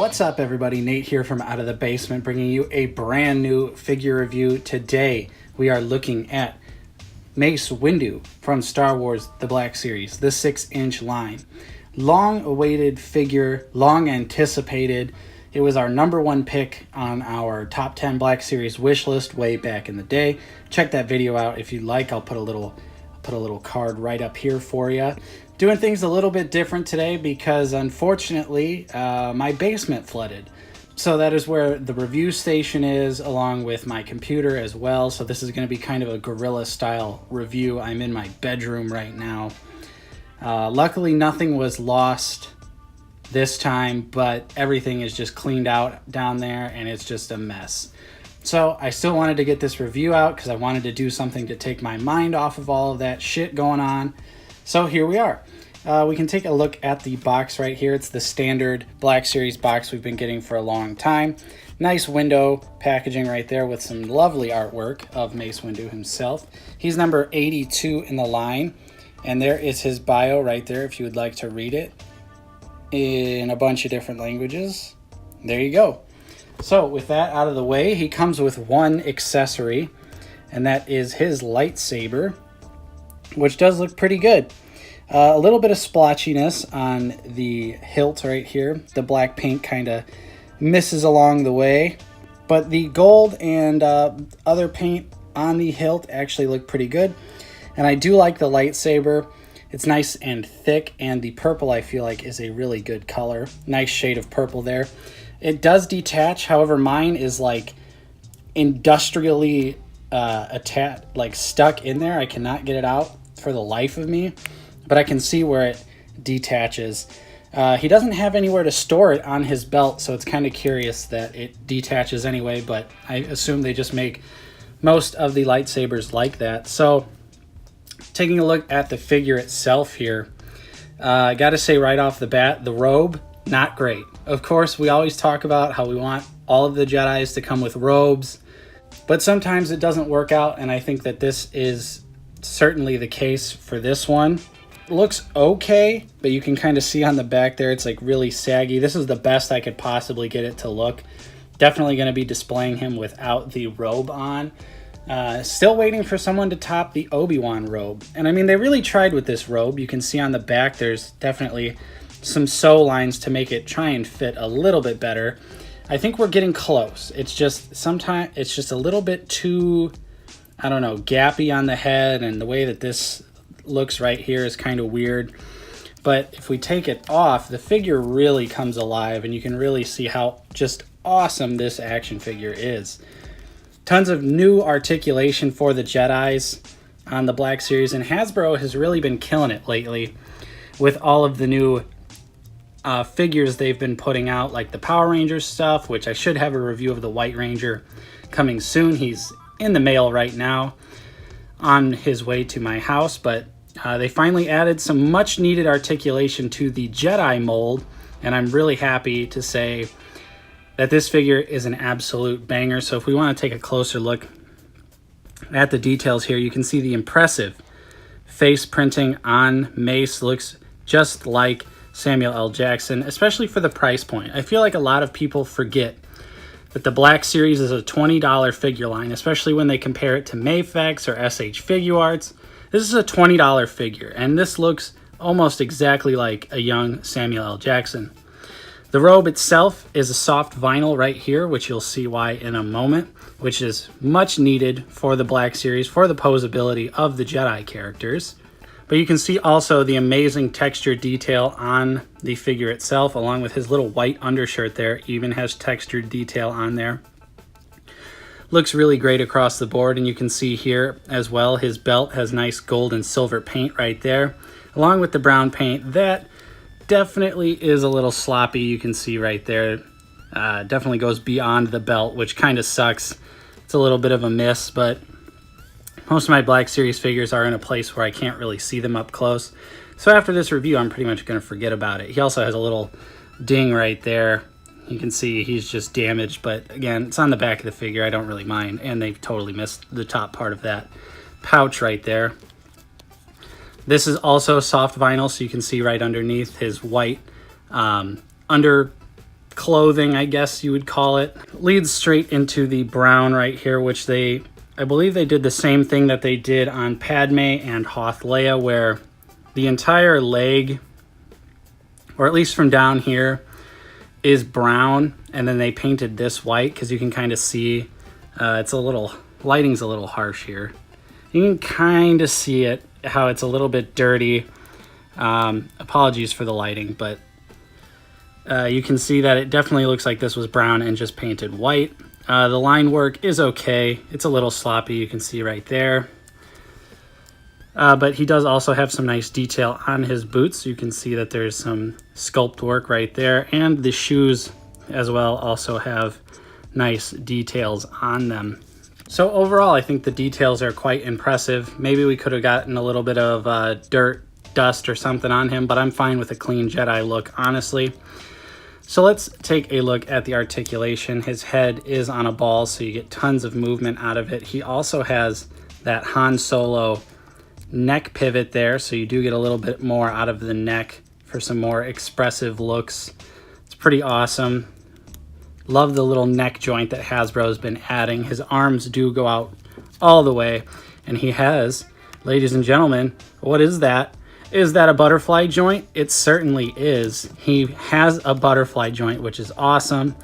What's up, everybody? Nate here from Out of the Basement, bringing you a brand new figure review. Today we are looking at Mace Windu from Star Wars The Black Series, the 6-inch line. Long awaited figure, long anticipated. It was our #1 pick on our top 10 Black Series wish list way back in the day. Check that video out if you'd like. I'll put a little card right up here for you. Doing things a little bit different today because unfortunately my basement flooded. So that is where the review station is, along with my computer as well. So this is going to be kind of a guerrilla style review. I'm in my bedroom right now. Luckily nothing was lost this time, but everything is just cleaned out down there and it's just a mess. So I still wanted to get this review out because I wanted to do something to take my mind off of all of that shit going on. So here we are. We can take a look at the box right here. It's the standard Black Series box we've been getting for a long time. Nice window packaging right there with some lovely artwork of Mace Windu himself. He's number 82 in the line, and there is his bio right there if you would like to read it in a bunch of different languages. There you go. So with that out of the way, he comes with one accessory, and that is his lightsaber, which does look pretty good. A little bit of splotchiness on the hilt right here. The black paint kind of misses along the way, but the gold and other paint on the hilt actually look pretty good. And I do like the lightsaber. It's nice and thick, and the purple I feel like is a really good color. Nice shade of purple there. It does detach, however mine is like industrially stuck in there. I cannot get it out for the life of me, but I can see where it detaches. He doesn't have anywhere to store it on his belt, so it's kind of curious that it detaches anyway, but I assume they just make most of the lightsabers like that. So taking a look at the figure itself here, I gotta say right off the bat, the robe, not great. Of course, we always talk about how we want all of the Jedis to come with robes, but sometimes it doesn't work out, and I think that this is certainly the case for this one. It looks okay, but you can kind of see on the back there, it's like really saggy. This is the best I could possibly get it to look. Definitely going to be displaying him without the robe on. Still waiting for someone to top the Obi-Wan robe. And I mean, they really tried with this robe. You can see on the back, there's definitely some sew lines to make it try and fit a little bit better. I think we're getting close. It's just sometimes it's just a little bit too, I don't know, gappy on the head, and the way that this looks right here is kind of weird. But if we take it off, the figure really comes alive, and you can really see how just awesome this action figure is. Tons of new articulation for the Jedis on the Black Series, and Hasbro has really been killing it lately with all of the new figures they've been putting out, like the Power Rangers stuff, which I should have a review of the White Ranger coming soon. He's in the mail right now on his way to my house, but they finally added some much needed articulation to the Jedi mold, and I'm really happy to say that this figure is an absolute banger. So if we want to take a closer look at the details here, you can see the impressive face printing on Mace. Looks just like Samuel L. Jackson, especially for the price point. I feel like a lot of people forget that the Black Series is a $20 figure line, especially when they compare it to Mafex or SH Figuarts. This is a $20 figure, and this looks almost exactly like a young Samuel L. Jackson. The robe itself is a soft vinyl right here, which you'll see why in a moment, which is much needed for the Black Series for the posability of the Jedi characters. But you can see also the amazing texture detail on the figure itself, along with his little white undershirt there, even has textured detail on there. Looks really great across the board, and you can see here as well, his belt has nice gold and silver paint right there, along with the brown paint. That definitely is a little sloppy, you can see right there. Definitely goes beyond the belt, which kind of sucks. It's a little bit of a miss, but most of my Black Series figures are in a place where I can't really see them up close. So after this review, I'm pretty much going to forget about it. He also has a little ding right there. You can see he's just damaged, but again, it's on the back of the figure. I don't really mind, and they've totally missed the top part of that pouch right there. This is also soft vinyl, so you can see right underneath his white underclothing clothing, I guess you would call it. Leads straight into the brown right here, which I believe they did the same thing that they did on Padme and Hoth Leia, where the entire leg, or at least from down here, is brown, and then they painted this white because you can kind of see lighting's a little harsh here. You can kind of see it, how it's a little bit dirty. Apologies for the lighting, but you can see that it definitely looks like this was brown and just painted white. The line work is okay. It's a little sloppy, you can see right there. But he does also have some nice detail on his boots. You can see that there's some sculpt work right there. And the shoes as well also have nice details on them. So overall, I think the details are quite impressive. Maybe we could have gotten a little bit of dirt, dust, or something on him, but I'm fine with a clean Jedi look, honestly. So let's take a look at the articulation. His head is on a ball, so you get tons of movement out of it. He also has that Han Solo neck pivot there, so you do get a little bit more out of the neck for some more expressive looks. It's pretty awesome. Love the little neck joint that Hasbro's been adding. His arms do go out all the way, and he has, ladies and gentlemen, what is that? Is that a butterfly joint? It certainly is. He has a butterfly joint, which is awesome.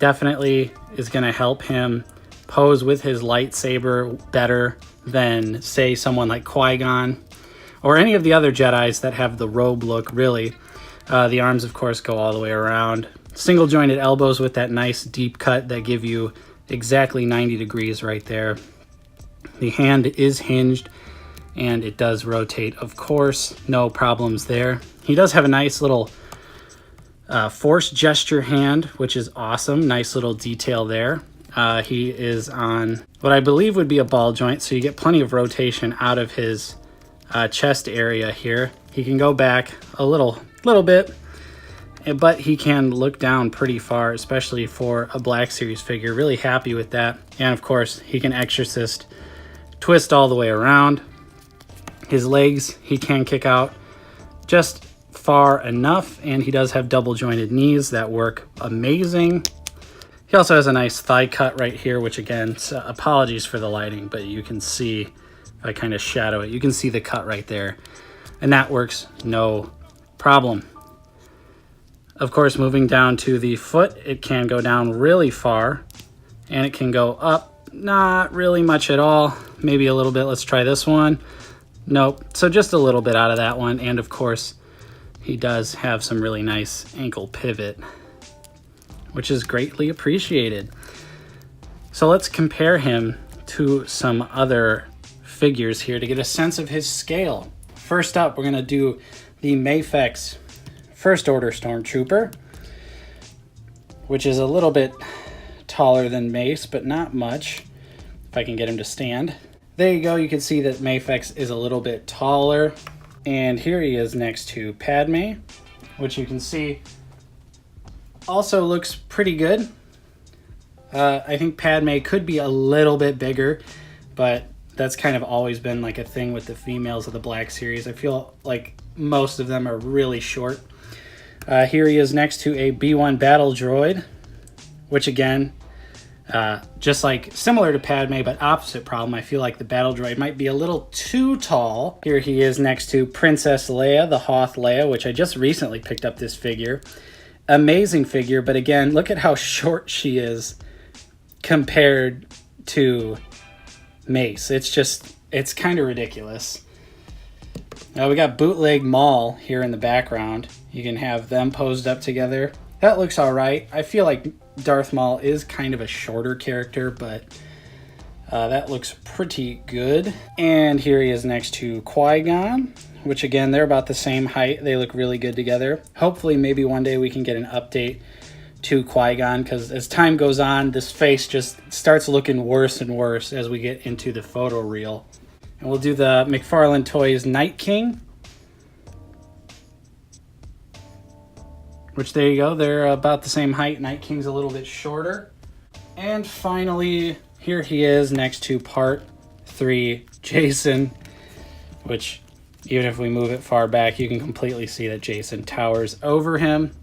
Definitely is going to help him pose with his lightsaber better than, say, someone like Qui-Gon or any of the other Jedis that have the robe look, really. The arms, of course, go all the way around. Single jointed elbows with that nice deep cut that give you exactly 90 degrees right there. The hand is hinged and it does rotate, of course. No problems there. He does have a nice little force gesture hand, which is awesome. Nice little detail there. He is on what I believe would be a ball joint, so you get plenty of rotation out of his chest area here. He can go back a little bit, but he can look down pretty far, especially for a Black Series figure. Really happy with that. And of course, he can exorcist twist all the way around. His legs, he can kick out just far enough, and he does have double jointed knees that work amazing. He also has a nice thigh cut right here, which again, apologies for the lighting, but you can see, if I kind of shadow it, you can see the cut right there, and that works no problem. Of course, moving down to the foot, it can go down really far, and it can go up, not really much at all, maybe a little bit. Let's try this one. Nope, so just a little bit out of that one, and of course, he does have some really nice ankle pivot, which is greatly appreciated. So let's compare him to some other figures here to get a sense of his scale. First up, we're going to do the Mafex First Order Stormtrooper, which is a little bit taller than Mace, but not much, if I can get him to stand. There you go, you can see that Mafex is a little bit taller. And here he is next to Padme, which you can see also looks pretty good. I think Padme could be a little bit bigger, but that's kind of always been like a thing with the females of the Black Series. I feel like most of them are really short. Here he is next to a B1 battle droid, which again, just like similar to Padme, but opposite problem. I feel like the battle droid might be a little too tall. Here he is next to Princess Leia, the Hoth Leia, which I just recently picked up this figure. Amazing figure, but again, look at how short she is compared to Mace. It's kind of ridiculous. Now we got Bootleg Maul here in the background. You can have them posed up together. That looks all right. I feel like Darth Maul is kind of a shorter character, but that looks pretty good. And here he is next to Qui-Gon, which again, they're about the same height. They look really good together. Hopefully, maybe one day we can get an update to Qui-Gon, because as time goes on, this face just starts looking worse and worse as we get into the photo reel. And we'll do the McFarlane Toys Night King, which there you go, they're about the same height. Night King's a little bit shorter. And finally, here he is next to Part 3 Jason, which even if we move it far back, you can completely see that Jason towers over him.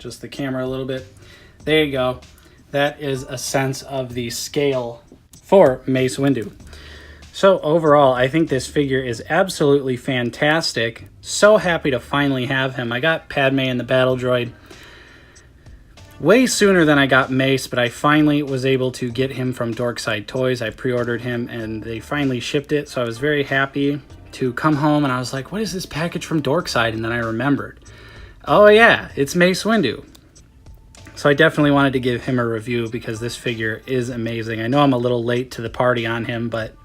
just the camera a little bit. There you go. That is a sense of the scale for Mace Windu. So overall, I think this figure is absolutely fantastic. So happy to finally have him. I got Padme and the Battle Droid way sooner than I got Mace, but I finally was able to get him from Dorkside Toys. I pre-ordered him and they finally shipped it, so I was very happy to come home and I was like, what is this package from Dorkside? And then I remembered, oh yeah, it's Mace Windu. So I definitely wanted to give him a review because this figure is amazing. I know I'm a little late to the party on him, but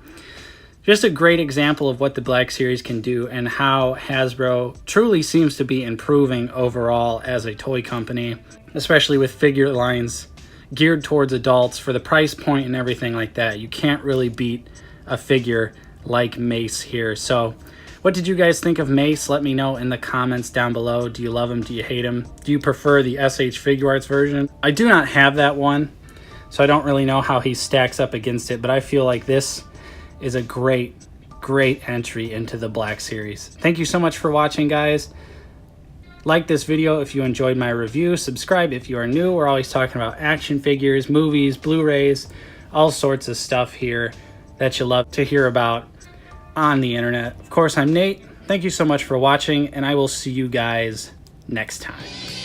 just a great example of what the Black Series can do and how Hasbro truly seems to be improving overall as a toy company, especially with figure lines geared towards adults for the price point and everything like that. You can't really beat a figure like Mace here. So what did you guys think of Mace? Let me know in the comments down below. Do you love him? Do you hate him? Do you prefer the SH Figure Arts version? I do not have that one, so I don't really know how he stacks up against it, but I feel like this is a great entry into the Black Series. Thank you so much for watching, guys. Like this video if you enjoyed my review. Subscribe if you are new. We're always talking about action figures, movies, Blu-rays, all sorts of stuff here that you love to hear about on the internet. Of course, I'm Nate. Thank you so much for watching, and I will see you guys next time.